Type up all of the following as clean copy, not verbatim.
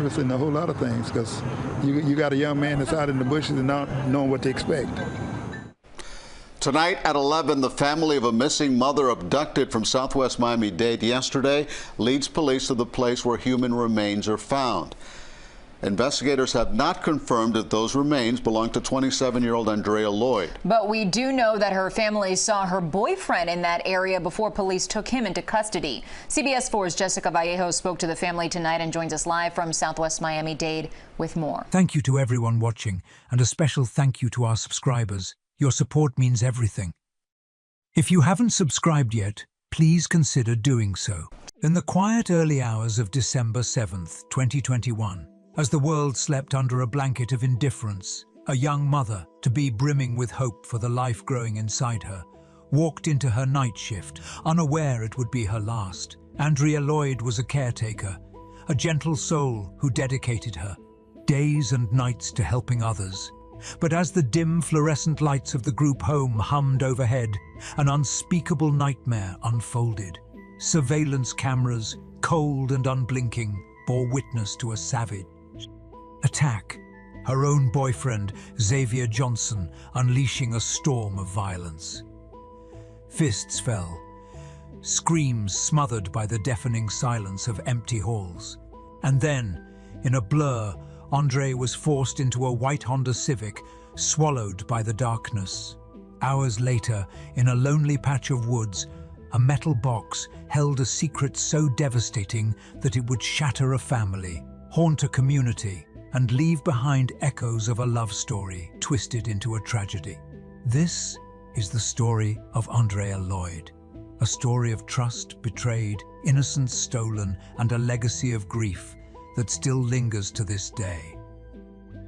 awareness in a whole lot of things, because you got a young man that's out in the bushes and not knowing what to expect. Tonight at 11, the family of a missing mother abducted from Southwest Miami-Dade yesterday leads police to the place where human remains are found. Investigators have not confirmed that those remains belong to 27-year-old Andrea Lloyd. But we do know that her family saw her boyfriend in that area before police took him into custody. CBS 4's Jessica Vallejo spoke to the family tonight and joins us live from Southwest Miami-Dade with more. Thank you to everyone watching, and a special thank you to our subscribers. Your support means everything. If you haven't subscribed yet, please consider doing so. In the quiet early hours of December 7th, 2021, as the world slept under a blanket of indifference, a young mother, to be brimming with hope for the life growing inside her, walked into her night shift, unaware it would be her last. Andrea Lloyd was a caretaker, a gentle soul who dedicated her days and nights to helping others. But as the dim fluorescent lights of the group home hummed overhead, an unspeakable nightmare unfolded. Surveillance cameras, cold and unblinking, bore witness to a savage attack. Her own boyfriend, Xavier Johnson, unleashing a storm of violence. Fists fell, screams smothered by the deafening silence of empty halls. And then, in a blur, Andre was forced into a white Honda Civic, swallowed by the darkness. Hours later, in a lonely patch of woods, a metal box held a secret so devastating that it would shatter a family, haunt a community, and leave behind echoes of a love story twisted into a tragedy. This is the story of Andrea Lloyd, a story of trust betrayed, innocence stolen, and a legacy of grief that still lingers to this day.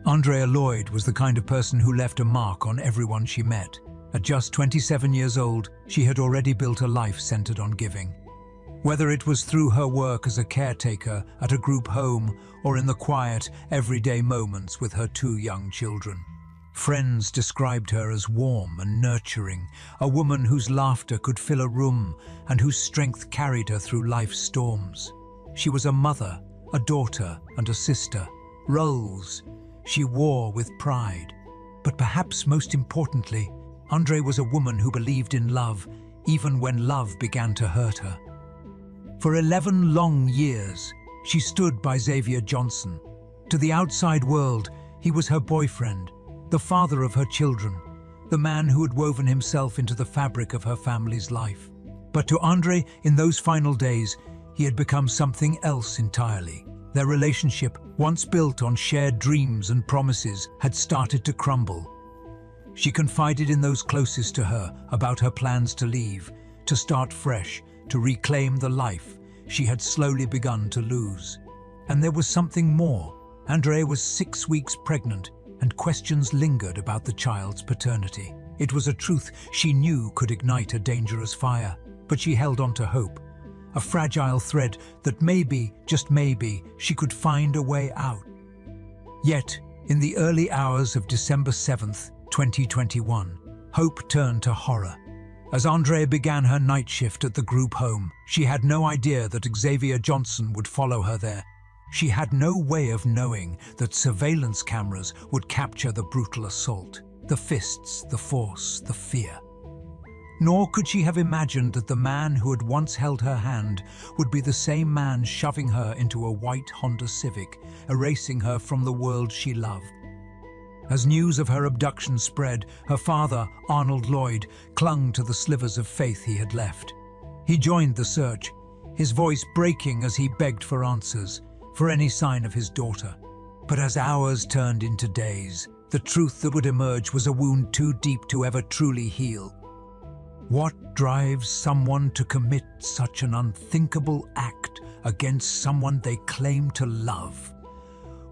Andrea Lloyd was the kind of person who left a mark on everyone she met. At just 27 years old, she had already built a life centered on giving. Whether it was through her work as a caretaker at a group home or in the quiet, everyday moments with her two young children. Friends described her as warm and nurturing, a woman whose laughter could fill a room and whose strength carried her through life's storms. She was a mother, a daughter, and a sister, roles she wore with pride. But perhaps most importantly, Andre was a woman who believed in love, even when love began to hurt her. For 11 long years, she stood by Xavier Johnson. To the outside world, he was her boyfriend, the father of her children, the man who had woven himself into the fabric of her family's life. But to Andre, in those final days, he had become something else entirely. Their relationship, once built on shared dreams and promises, had started to crumble. She confided in those closest to her about her plans to leave, to start fresh, to reclaim the life she had slowly begun to lose. And there was something more. Andrea was 6 weeks pregnant, and questions lingered about the child's paternity. It was a truth she knew could ignite a dangerous fire, but she held on to hope, a fragile thread that maybe, just maybe, she could find a way out. Yet, in the early hours of December 7th, 2021, hope turned to horror. As Andrea began her night shift at the group home, she had no idea that Xavier Johnson would follow her there. She had no way of knowing that surveillance cameras would capture the brutal assault, the fists, the force, the fear. Nor could she have imagined that the man who had once held her hand would be the same man shoving her into a white Honda Civic, erasing her from the world she loved. As news of her abduction spread, her father, Arnold Lloyd, clung to the slivers of faith he had left. He joined the search, his voice breaking as he begged for answers, for any sign of his daughter. But as hours turned into days, the truth that would emerge was a wound too deep to ever truly heal. What drives someone to commit such an unthinkable act against someone they claim to love?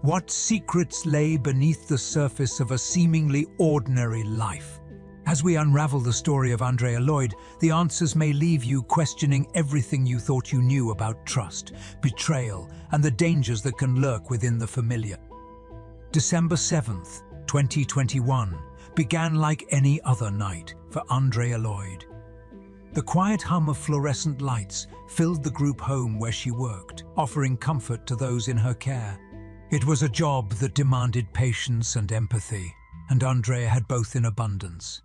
What secrets lay beneath the surface of a seemingly ordinary life? As we unravel the story of Andrea Lloyd, the answers may leave you questioning everything you thought you knew about trust, betrayal, and the dangers that can lurk within the familiar. December 7th, 2021, began like any other night for Andrea Lloyd. The quiet hum of fluorescent lights filled the group home where she worked, offering comfort to those in her care. It was a job that demanded patience and empathy, and Andrea had both in abundance.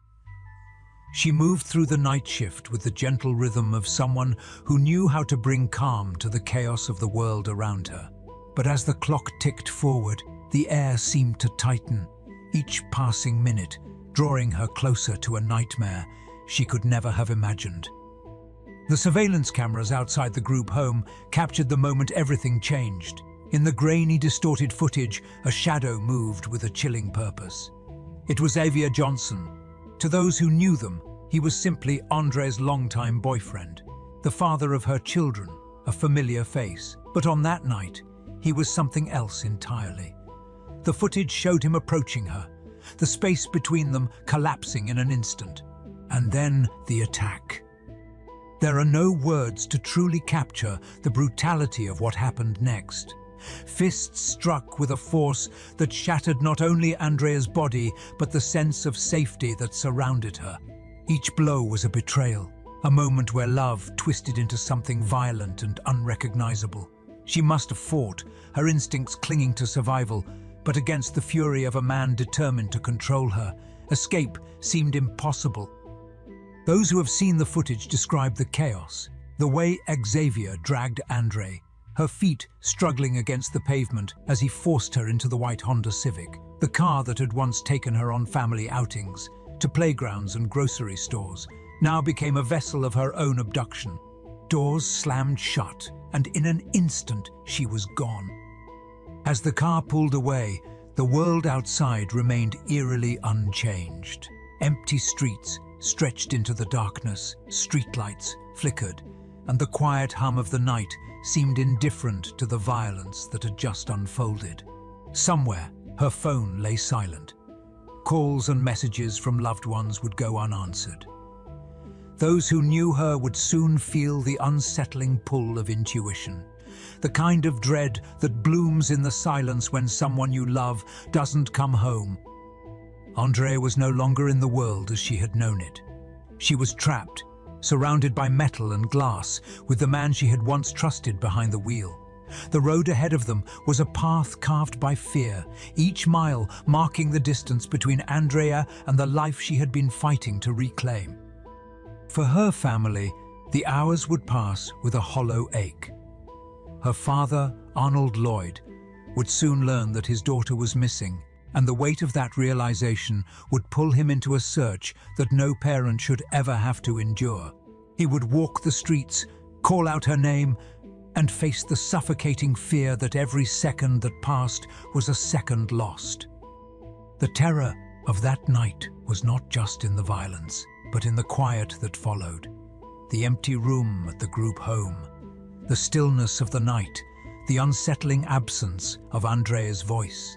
She moved through the night shift with the gentle rhythm of someone who knew how to bring calm to the chaos of the world around her. But as the clock ticked forward, the air seemed to tighten, each passing minute drawing her closer to a nightmare she could never have imagined. The surveillance cameras outside the group home captured the moment everything changed. In the grainy, distorted footage, a shadow moved with a chilling purpose. It was Xavier Johnson. To those who knew them, he was simply Andrea's longtime boyfriend, the father of her children, a familiar face. But on that night, he was something else entirely. The footage showed him approaching her, the space between them collapsing in an instant. And then the attack. There are no words to truly capture the brutality of what happened next. Fists struck with a force that shattered not only Andrea's body, but the sense of safety that surrounded her. Each blow was a betrayal, a moment where love twisted into something violent and unrecognizable. She must have fought, her instincts clinging to survival, but against the fury of a man determined to control her, escape seemed impossible. Those who have seen the footage describe the chaos, the way Xavier dragged Andre, her feet struggling against the pavement as he forced her into the white Honda Civic, the car that had once taken her on family outings, to playgrounds and grocery stores, now became a vessel of her own abduction. Doors slammed shut, and in an instant she was gone. As the car pulled away, the world outside remained eerily unchanged. Empty streets stretched into the darkness, streetlights flickered, and the quiet hum of the night seemed indifferent to the violence that had just unfolded. Somewhere, her phone lay silent. Calls and messages from loved ones would go unanswered. Those who knew her would soon feel the unsettling pull of intuition, the kind of dread that blooms in the silence when someone you love doesn't come home. Andrea was no longer in the world as she had known it. She was trapped, surrounded by metal and glass, with the man she had once trusted behind the wheel. The road ahead of them was a path carved by fear, each mile marking the distance between Andrea and the life she had been fighting to reclaim. For her family, the hours would pass with a hollow ache. Her father, Arnold Lloyd, would soon learn that his daughter was missing, and the weight of that realization would pull him into a search that no parent should ever have to endure. He would walk the streets, call out her name, and face the suffocating fear that every second that passed was a second lost. The terror of that night was not just in the violence, but in the quiet that followed. The empty room at the group home, the stillness of the night, the unsettling absence of Andrea's voice.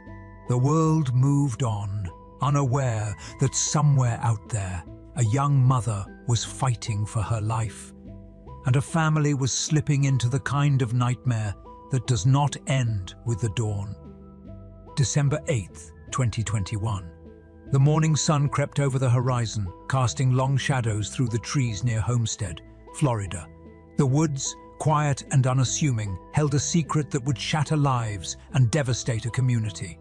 The world moved on, unaware that somewhere out there, a young mother was fighting for her life, and a family was slipping into the kind of nightmare that does not end with the dawn. December 8th, 2021. The morning sun crept over the horizon, casting long shadows through the trees near Homestead, Florida. The woods, quiet and unassuming, held a secret that would shatter lives and devastate a community.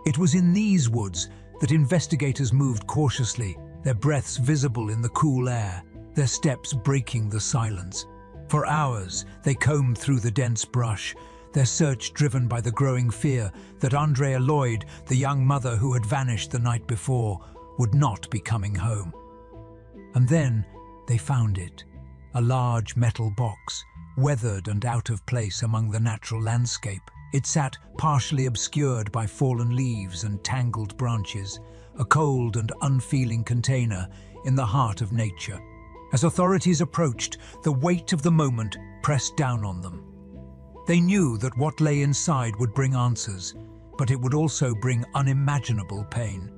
It was in these woods that investigators moved cautiously, their breaths visible in the cool air, their steps breaking the silence. For hours, they combed through the dense brush, their search driven by the growing fear that Andrea Lloyd, the young mother who had vanished the night before, would not be coming home. And then they found it, a large metal box, weathered and out of place among the natural landscape. It sat partially obscured by fallen leaves and tangled branches, a cold and unfeeling container in the heart of nature. As authorities approached, the weight of the moment pressed down on them. They knew that what lay inside would bring answers, but it would also bring unimaginable pain.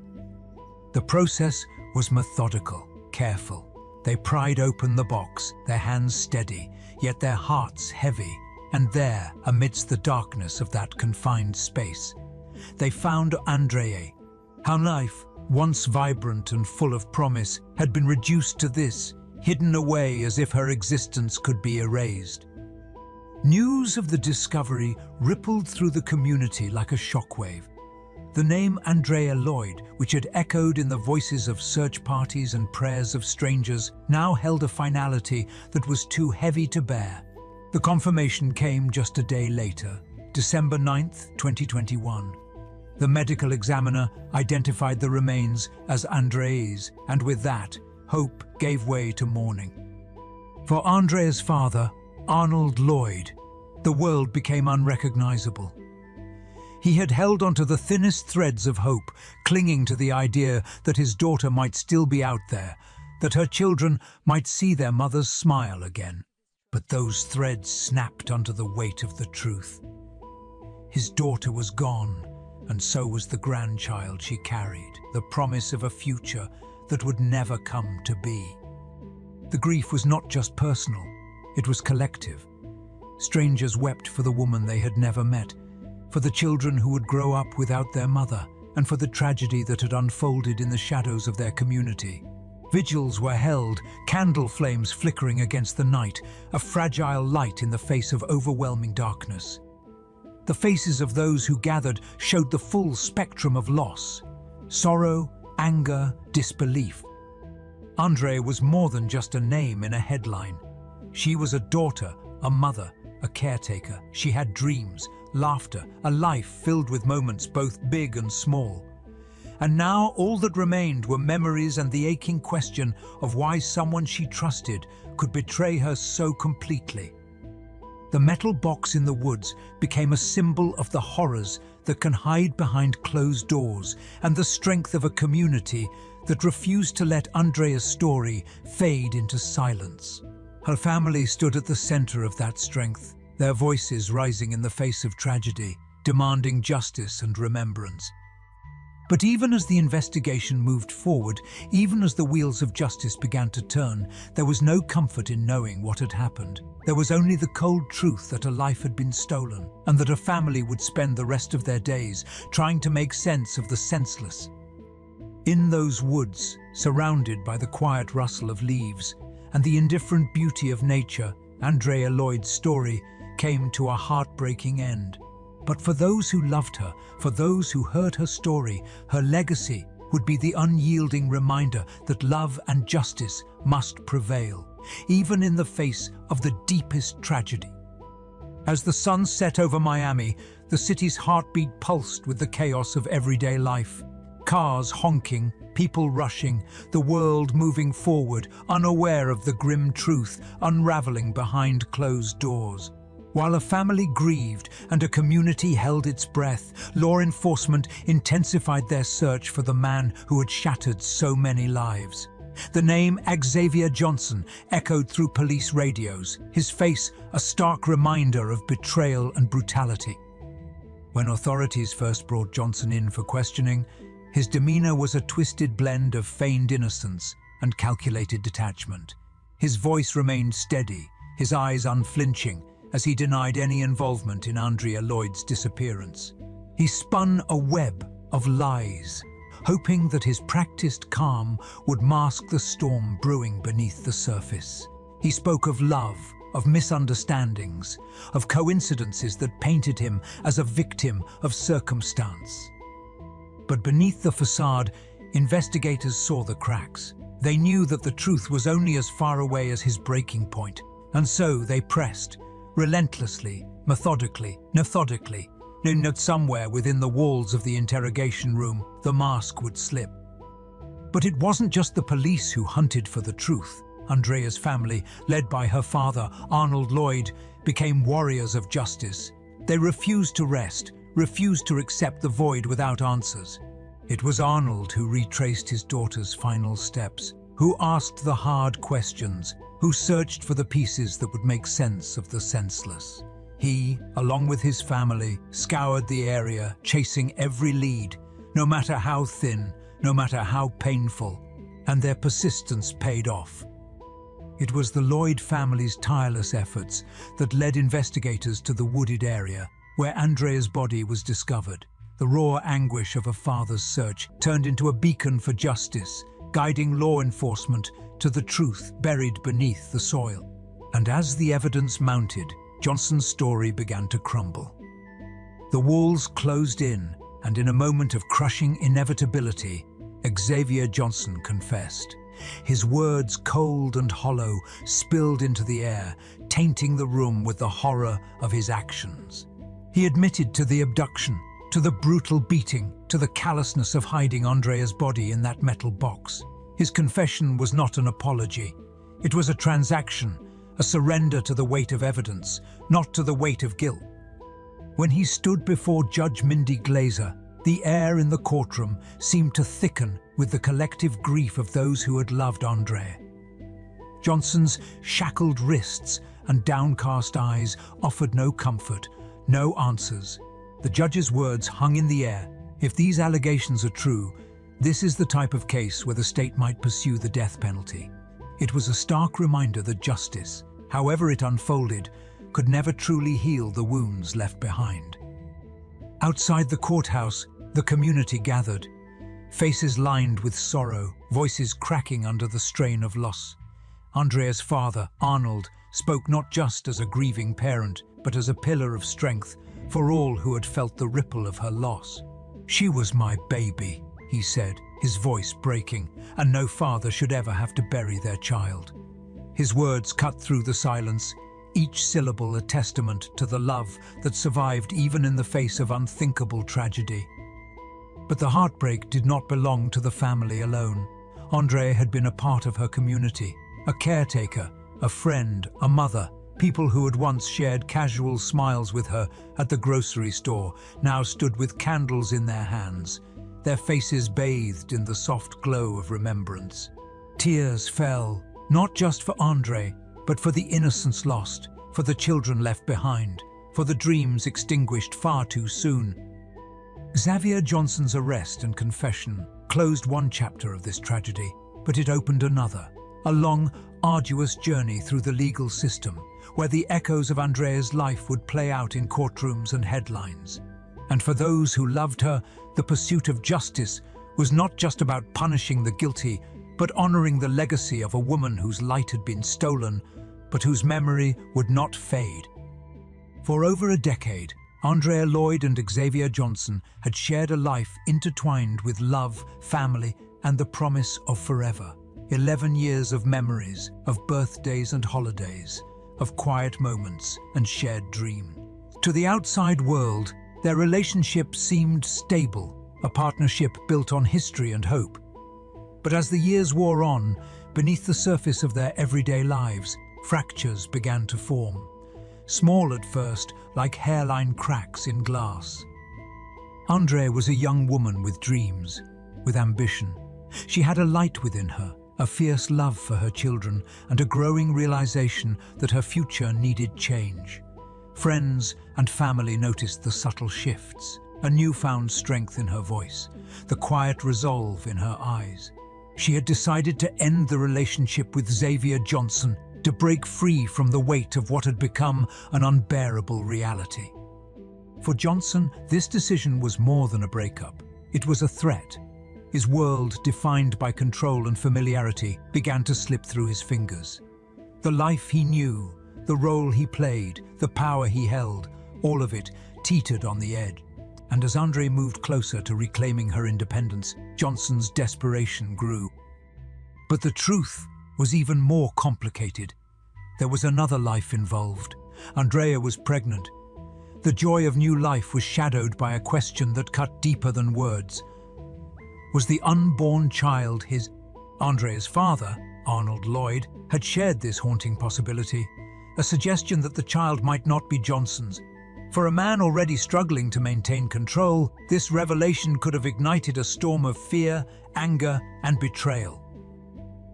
The process was methodical, careful. They pried open the box, their hands steady, yet their hearts heavy. And there, amidst the darkness of that confined space, they found Andrea. Her life, once vibrant and full of promise, had been reduced to this, hidden away as if her existence could be erased. News of the discovery rippled through the community like a shockwave. The name Andrea Lloyd, which had echoed in the voices of search parties and prayers of strangers, now held a finality that was too heavy to bear. The confirmation came just a day later, December 9th, 2021. The medical examiner identified the remains as Andrea's, and with that, hope gave way to mourning. For Andrea's father, Arnold Lloyd, the world became unrecognizable. He had held onto the thinnest threads of hope, clinging to the idea that his daughter might still be out there, that her children might see their mother's smile again. But those threads snapped under the weight of the truth. His daughter was gone, and so was the grandchild she carried, the promise of a future that would never come to be. The grief was not just personal, it was collective. Strangers wept for the woman they had never met, for the children who would grow up without their mother, and for the tragedy that had unfolded in the shadows of their community. Vigils were held, candle flames flickering against the night, a fragile light in the face of overwhelming darkness. The faces of those who gathered showed the full spectrum of loss: sorrow, anger, disbelief. Andrea was more than just a name in a headline. She was a daughter, a mother, a caretaker. She had dreams, laughter, a life filled with moments both big and small. And now all that remained were memories and the aching question of why someone she trusted could betray her so completely. The metal box in the woods became a symbol of the horrors that can hide behind closed doors and the strength of a community that refused to let Andrea's story fade into silence. Her family stood at the center of that strength, their voices rising in the face of tragedy, demanding justice and remembrance. But even as the investigation moved forward, even as the wheels of justice began to turn, there was no comfort in knowing what had happened. There was only the cold truth that a life had been stolen, and that a family would spend the rest of their days trying to make sense of the senseless. In those woods, surrounded by the quiet rustle of leaves and the indifferent beauty of nature, Andrea Lloyd's story came to a heartbreaking end. But for those who loved her, for those who heard her story, her legacy would be the unyielding reminder that love and justice must prevail, even in the face of the deepest tragedy. As the sun set over Miami, the city's heartbeat pulsed with the chaos of everyday life. Cars honking, people rushing, the world moving forward, unaware of the grim truth unraveling behind closed doors. While a family grieved and a community held its breath, law enforcement intensified their search for the man who had shattered so many lives. The name Xavier Johnson echoed through police radios, his face a stark reminder of betrayal and brutality. When authorities first brought Johnson in for questioning, his demeanor was a twisted blend of feigned innocence and calculated detachment. His voice remained steady, his eyes unflinching, as he denied any involvement in Andrea Lloyd's disappearance. He spun a web of lies, hoping that his practiced calm would mask the storm brewing beneath the surface. He spoke of love, of misunderstandings, of coincidences that painted him as a victim of circumstance. But beneath the facade, investigators saw the cracks. They knew that the truth was only as far away as his breaking point, and so they pressed, relentlessly, methodically, knowing that somewhere within the walls of the interrogation room, the mask would slip. But it wasn't just the police who hunted for the truth. Andrea's family, led by her father, Arnold Lloyd, became warriors of justice. They refused to rest, refused to accept the void without answers. It was Arnold who retraced his daughter's final steps, who asked the hard questions, who searched for the pieces that would make sense of the senseless. He, along with his family, scoured the area, chasing every lead, no matter how thin, no matter how painful, and their persistence paid off. It was the Lloyd family's tireless efforts that led investigators to the wooded area where Andrea's body was discovered. The raw anguish of a father's search turned into a beacon for justice, guiding law enforcement to the truth buried beneath the soil. And as the evidence mounted, Johnson's story began to crumble. The walls closed in, and in a moment of crushing inevitability, Xavier Johnson confessed. His words, cold and hollow, spilled into the air, tainting the room with the horror of his actions. He admitted to the abduction, to the brutal beating, to the callousness of hiding Andrea's body in that metal box. His confession was not an apology. It was a transaction, a surrender to the weight of evidence, not to the weight of guilt. When he stood before Judge Mindy Glazer, the air in the courtroom seemed to thicken with the collective grief of those who had loved Andrea. Johnson's shackled wrists and downcast eyes offered no comfort, no answers. The judge's words hung in the air. If these allegations are true, this is the type of case where the state might pursue the death penalty. It was a stark reminder that justice, however it unfolded, could never truly heal the wounds left behind. Outside the courthouse, the community gathered, faces lined with sorrow, voices cracking under the strain of loss. Andrea's father, Arnold, spoke not just as a grieving parent, but as a pillar of strength for all who had felt the ripple of her loss. "She was my baby," he said, his voice breaking, and no father should ever have to bury their child. His words cut through the silence, each syllable a testament to the love that survived even in the face of unthinkable tragedy. But the heartbreak did not belong to the family alone. Andrea had been a part of her community, a caretaker, a friend, a mother. People who had once shared casual smiles with her at the grocery store now stood with candles in their hands, their faces bathed in the soft glow of remembrance. Tears fell, not just for Andre, but for the innocence lost, for the children left behind, for the dreams extinguished far too soon. Xavier Johnson's arrest and confession closed one chapter of this tragedy, but it opened another, a long, arduous journey through the legal system, where the echoes of Andrea's life would play out in courtrooms and headlines. And for those who loved her, the pursuit of justice was not just about punishing the guilty, but honoring the legacy of a woman whose light had been stolen, but whose memory would not fade. For over a decade, Andrea Lloyd and Xavier Johnson had shared a life intertwined with love, family, and the promise of forever. 11 years of memories, of birthdays and holidays, of quiet moments and shared dreams. To the outside world, their relationship seemed stable, a partnership built on history and hope. But as the years wore on, beneath the surface of their everyday lives, fractures began to form. Small at first, like hairline cracks in glass. Andrea was a young woman with dreams, with ambition. She had a light within her, a fierce love for her children, and a growing realization that her future needed change. Friends and family noticed the subtle shifts, a newfound strength in her voice, the quiet resolve in her eyes. She had decided to end the relationship with Xavier Johnson, to break free from the weight of what had become an unbearable reality. For Johnson, this decision was more than a breakup. It was a threat. His world, defined by control and familiarity, began to slip through his fingers. The life he knew, the role he played, the power he held, all of it teetered on the edge. And as Andre moved closer to reclaiming her independence, Johnson's desperation grew. But the truth was even more complicated. There was another life involved. Andrea was pregnant. The joy of new life was shadowed by a question that cut deeper than words. Was the unborn child his? Andrea's father, Arnold Lloyd, had shared this haunting possibility, a suggestion that the child might not be Johnson's. For a man already struggling to maintain control, this revelation could have ignited a storm of fear, anger, and betrayal.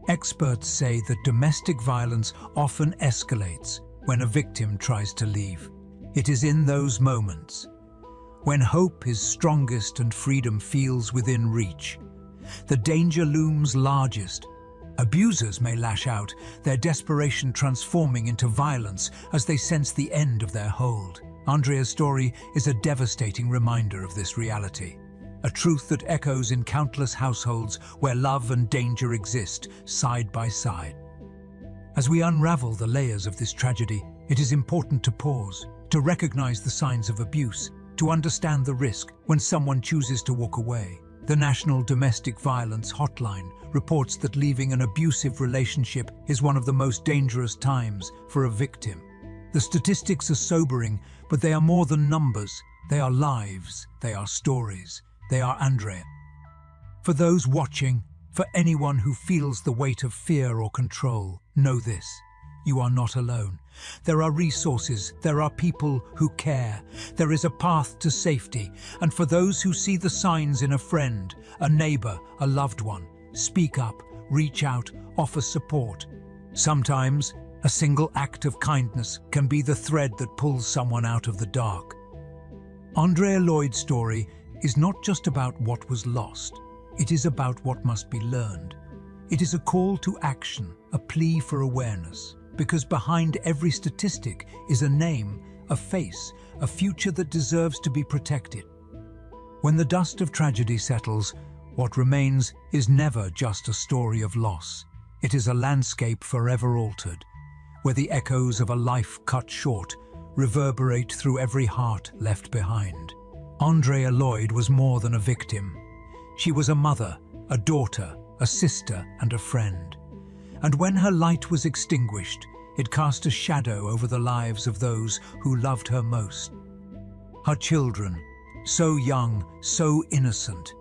Experts say that domestic violence often escalates when a victim tries to leave. It is in those moments, when hope is strongest and freedom feels within reach, the danger looms largest. Abusers may lash out, their desperation transforming into violence as they sense the end of their hold. Andrea's story is a devastating reminder of this reality, a truth that echoes in countless households where love and danger exist side by side. As we unravel the layers of this tragedy, It is important to pause, to recognize the signs of abuse, to understand the risk when someone chooses to walk away. The National Domestic Violence Hotline reports that leaving an abusive relationship is one of the most dangerous times for a victim. The statistics are sobering, but they are more than numbers. They are lives, they are stories, they are Andrea. For those watching, for anyone who feels the weight of fear or control, know this: you are not alone. There are resources, there are people who care, there is a path to safety, and for those who see the signs in a friend, a neighbor, a loved one, speak up, reach out, offer support. Sometimes, a single act of kindness can be the thread that pulls someone out of the dark. Andrea Lloyd's story is not just about what was lost, it is about what must be learned. It is a call to action, a plea for awareness, because behind every statistic is a name, a face, a future that deserves to be protected. When the dust of tragedy settles, what remains is never just a story of loss. It is a landscape forever altered, where the echoes of a life cut short reverberate through every heart left behind. Andrea Lloyd was more than a victim. She was a mother, a daughter, a sister, and a friend. And when her light was extinguished, it cast a shadow over the lives of those who loved her most. Her children, so young, so innocent,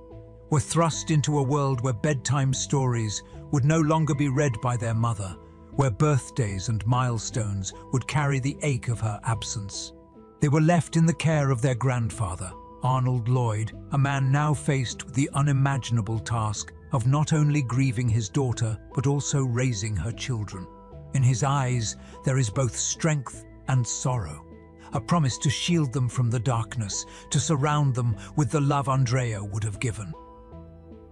were thrust into a world where bedtime stories would no longer be read by their mother, where birthdays and milestones would carry the ache of her absence. They were left in the care of their grandfather, Arnold Lloyd, a man now faced with the unimaginable task of not only grieving his daughter, but also raising her children. In his eyes, there is both strength and sorrow, a promise to shield them from the darkness, to surround them with the love Andrea would have given.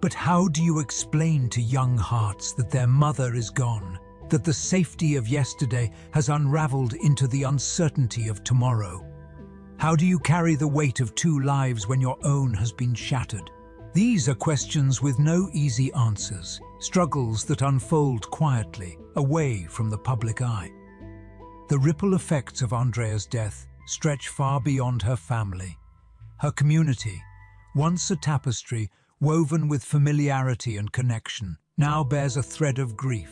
But how do you explain to young hearts that their mother is gone, that the safety of yesterday has unraveled into the uncertainty of tomorrow? How do you carry the weight of two lives when your own has been shattered? These are questions with no easy answers, struggles that unfold quietly, away from the public eye. The ripple effects of Andrea's death stretch far beyond her family. Her community, once a tapestry woven with familiarity and connection, now bears a thread of grief.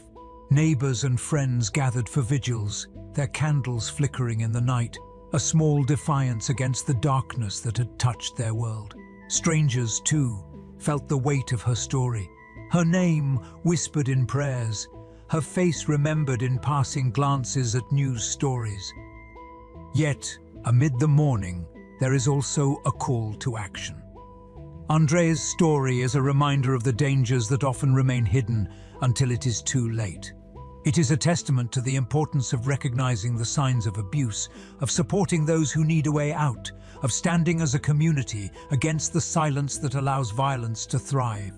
Neighbors and friends gathered for vigils, their candles flickering in the night, a small defiance against the darkness that had touched their world. Strangers, too, felt the weight of her story. Her name whispered in prayers, her face remembered in passing glances at news stories. Yet, amid the mourning, there is also a call to action. Andrea's story is a reminder of the dangers that often remain hidden until it is too late. It is a testament to the importance of recognizing the signs of abuse, of supporting those who need a way out, of standing as a community against the silence that allows violence to thrive.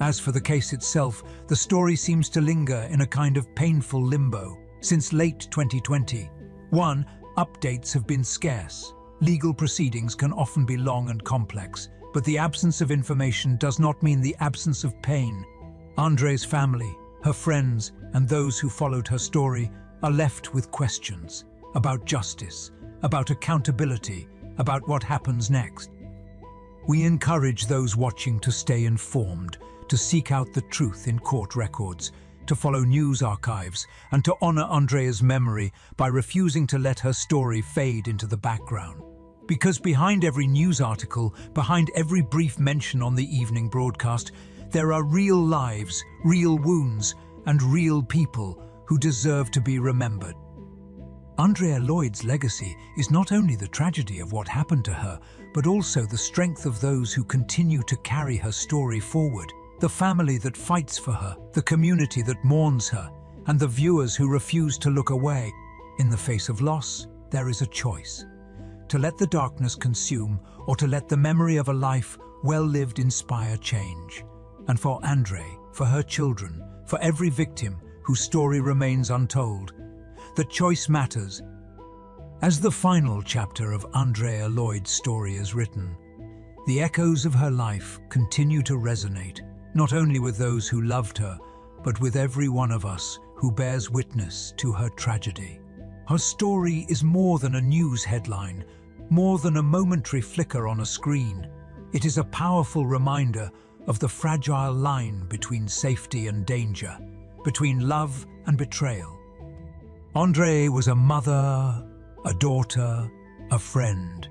As for the case itself, the story seems to linger in a kind of painful limbo. Since late 2020, updates have been scarce. Legal proceedings can often be long and complex, but the absence of information does not mean the absence of pain. Andrea's family, her friends, and those who followed her story are left with questions about justice, about accountability, about what happens next. We encourage those watching to stay informed, to seek out the truth in court records, to follow news archives, and to honor Andrea's memory by refusing to let her story fade into the background. Because behind every news article, behind every brief mention on the evening broadcast, there are real lives, real wounds, and real people who deserve to be remembered. Andrea Lloyd's legacy is not only the tragedy of what happened to her, but also the strength of those who continue to carry her story forward. The family that fights for her, the community that mourns her, and the viewers who refuse to look away. In the face of loss, there is a choice: to let the darkness consume, or to let the memory of a life well lived inspire change. And for Andrea, for her children, for every victim whose story remains untold, the choice matters. As the final chapter of Andrea Lloyd's story is written, the echoes of her life continue to resonate, not only with those who loved her, but with every one of us who bears witness to her tragedy. Her story is more than a news headline, more than a momentary flicker on a screen. It is a powerful reminder of the fragile line between safety and danger, between love and betrayal. Andrée was a mother, a daughter, a friend.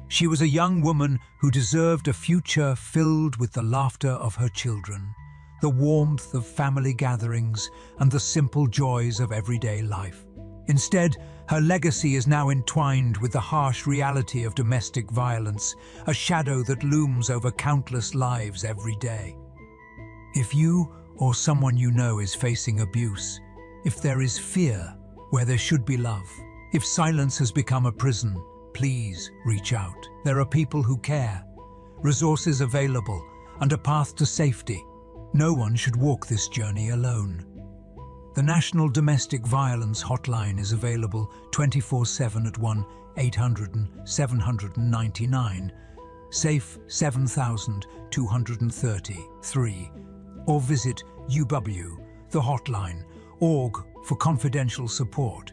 She was a young woman who deserved a future filled with the laughter of her children, the warmth of family gatherings, and the simple joys of everyday life. Instead, her legacy is now entwined with the harsh reality of domestic violence, a shadow that looms over countless lives every day. If you or someone you know is facing abuse, if there is fear where there should be love, if silence has become a prison, please reach out. There are people who care, resources available, and a path to safety. No one should walk this journey alone. The National Domestic Violence Hotline is available 24/7 at 1-800-799, SAFE 7233, or visit UW, the hotline, org for confidential support.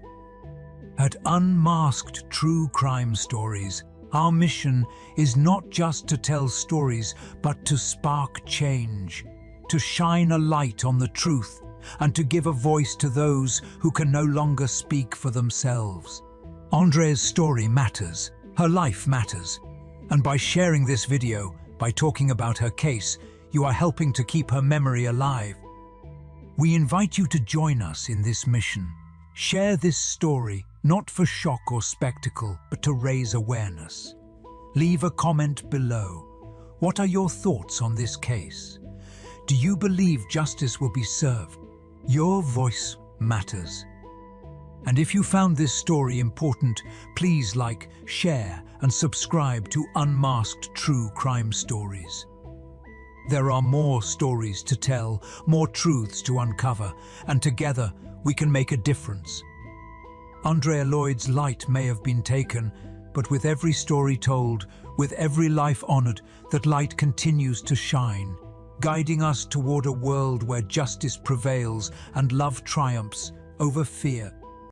At Unmasked True Crime Stories, our mission is not just to tell stories, but to spark change, to shine a light on the truth, and to give a voice to those who can no longer speak for themselves. Andrée's story matters, her life matters, and by sharing this video, by talking about her case, you are helping to keep her memory alive. We invite you to join us in this mission. Share this story, not for shock or spectacle, but to raise awareness. Leave a comment below. What are your thoughts on this case? Do you believe justice will be served? Your voice matters. And if you found this story important, please like, share, and subscribe to Unmasked True Crime Stories. There are more stories to tell, more truths to uncover, and together we can make a difference. Andrea Lloyd's light may have been taken, but with every story told, with every life honored, that light continues to shine, guiding us toward a world where justice prevails and love triumphs over fear.